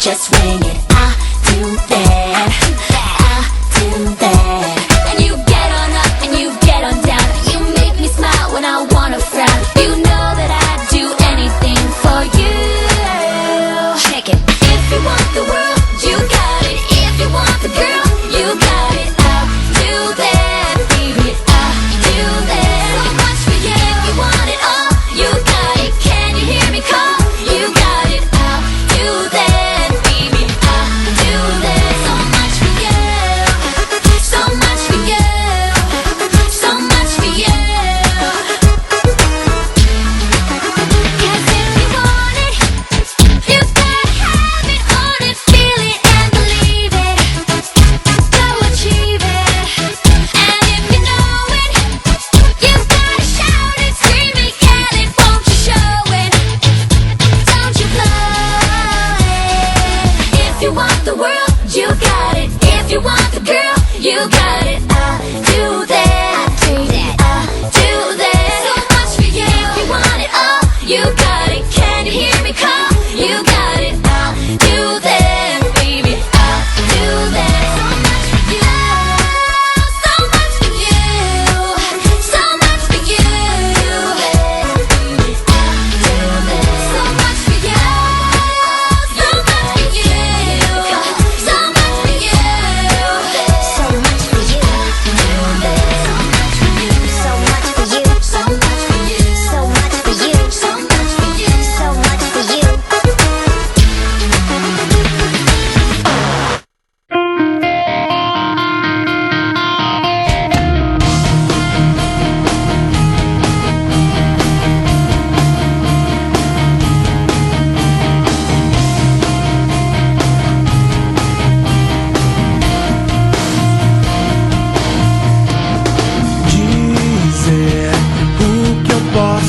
just wing it. I do that, I do that. And you get on up and you get on down. You make me smile when I wanna frown. You know that I'd do anything for you. Check it. If you want the world, you got it. If you want the girl, you got it. I'll do that, baby. I'll do that. So much for you. If you want it all, you got it. Can you hear me call? You got it. I'll do that, baby. I'll do that. So much for you. So much for you. So much for you. 'Cause if you want it, you gotta have it, own it, feel it and believe it. Go achieve it. And if you know it, you gotta shout it, scream it, yell it, won't you show it? Don't you blow it. If you want the world, you got it. If you want the girl, you got it. I do that, I do that. So much for you. If you want it all, you got it.